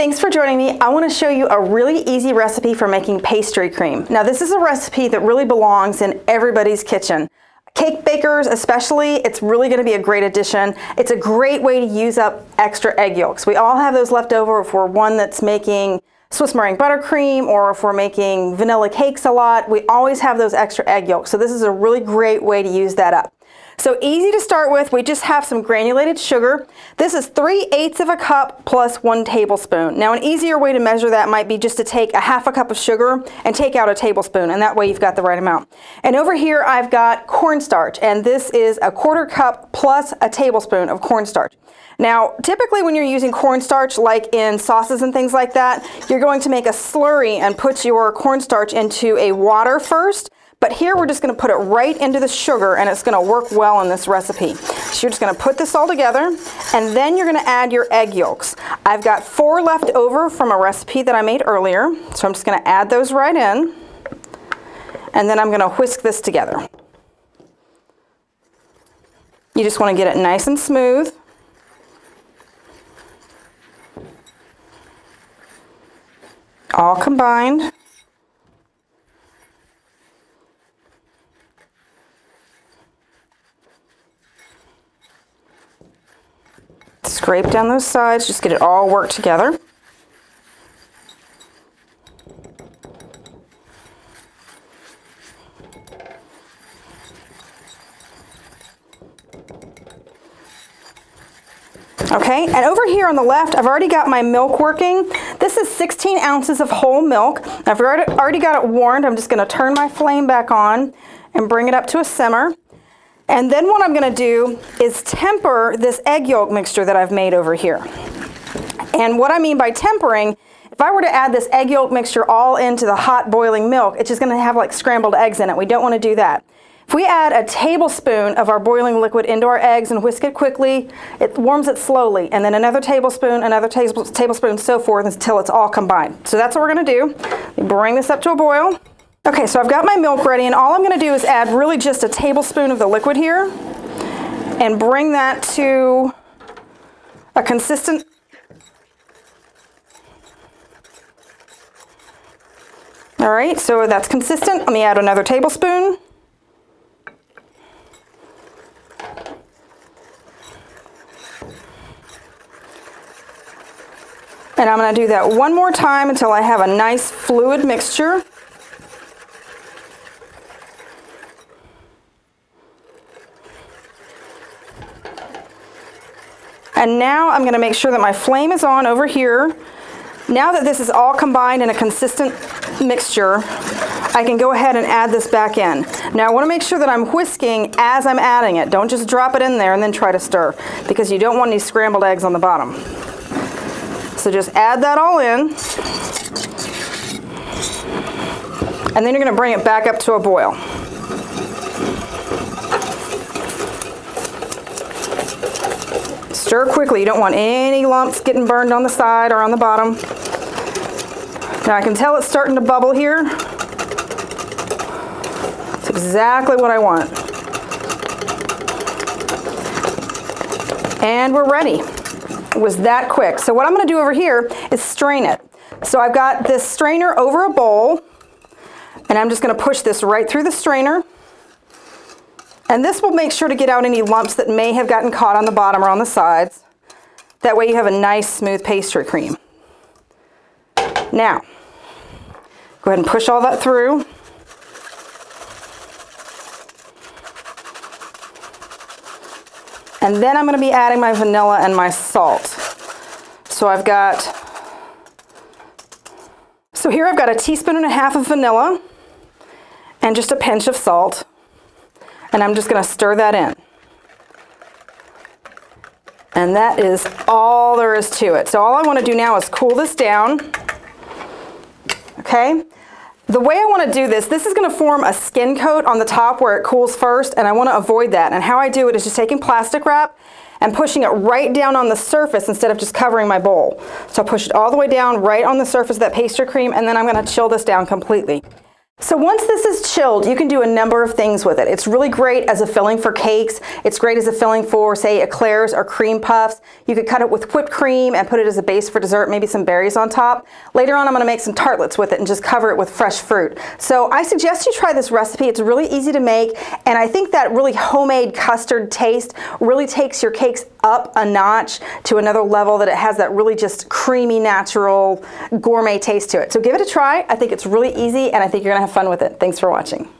thanks for joining me. I want to show you a really easy recipe for making pastry cream. Now this is a recipe that really belongs in everybody's kitchen. Cake bakers especially, it's really going to be a great addition. It's a great way to use up extra egg yolks. We all have those left over if we're one that's making Swiss meringue buttercream or if we're making vanilla cakes a lot. We always have those extra egg yolks. So this is a really great way to use that up. So easy to start with, we just have some granulated sugar. This is 3/8 of a cup plus 1 tablespoon. Now an easier way to measure that might be just to take a half a cup of sugar and take out a tablespoon, and that way you've got the right amount. And over here I've got cornstarch, and this is a 1/4 cup plus a tablespoon of cornstarch. Now typically when you're using cornstarch, like in sauces and things like that, you're going to make a slurry and put your cornstarch into a water first. But here we're just going to put it right into the sugar, and it's going to work well in this recipe. So you're just going to put this all together, and then you're going to add your egg yolks. I've got 4 left over from a recipe that I made earlier, so I'm just going to add those right in, and then I'm going to whisk this together. You just want to get it nice and smooth. All combined. Scrape down those sides, just get it all worked together. Okay, and over here on the left, I've already got my milk working. This is 16 ounces of whole milk. I've already got it warmed. I'm just going to turn my flame back on and bring it up to a simmer. And then what I'm going to do is temper this egg yolk mixture that I've made over here. And what I mean by tempering, if I were to add this egg yolk mixture all into the hot boiling milk, it's just going to have like scrambled eggs in it. We don't want to do that. If we add a tablespoon of our boiling liquid into our eggs and whisk it quickly, it warms it slowly, and then another tablespoon, so forth until it's all combined. So that's what we're going to do. Bring this up to a boil. Okay, so I've got my milk ready, and all I'm going to do is add really just a tablespoon of the liquid here and bring that to a consistent. All right, so that's consistent. Let me add another tablespoon. And I'm going to do that one more time until I have a nice fluid mixture. And now I'm going to make sure that my flame is on over here. Now that this is all combined in a consistent mixture, I can go ahead and add this back in. Now I want to make sure that I'm whisking as I'm adding it. Don't just drop it in there and then try to stir, because you don't want any scrambled eggs on the bottom. So just add that all in. And then you're going to bring it back up to a boil. Stir quickly. You don't want any lumps getting burned on the side or on the bottom. Now I can tell it's starting to bubble here. That's exactly what I want. And we're ready. It was that quick. So what I'm going to do over here is strain it. So I've got this strainer over a bowl, and I'm just going to push this right through the strainer. And this will make sure to get out any lumps that may have gotten caught on the bottom or on the sides. That way you have a nice smooth pastry cream. Now, go ahead and push all that through. And then I'm going to be adding my vanilla and my salt. So here I've got 1.5 teaspoons of vanilla and just a pinch of salt. And I'm just going to stir that in. And that is all there is to it. So all I want to do now is cool this down. Okay? The way I want to do this is going to form a skin coat on the top where it cools first, and I want to avoid that. And how I do it is just taking plastic wrap and pushing it right down on the surface instead of just covering my bowl. So I'll push it all the way down right on the surface of that pastry cream, and then I'm going to chill this down completely. So once this is chilled, you can do a number of things with it. It's really great as a filling for cakes. It's great as a filling for, say, eclairs or cream puffs. You could cut it with whipped cream and put it as a base for dessert, maybe some berries on top. Later on, I'm going to make some tartlets with it and just cover it with fresh fruit. So I suggest you try this recipe. It's really easy to make, and I think that really homemade custard taste really takes your cakes up a notch to another level, that it has that really just creamy, natural, gourmet taste to it. So give it a try. I think it's really easy, and I think you're going to have fun with it. Thanks for watching.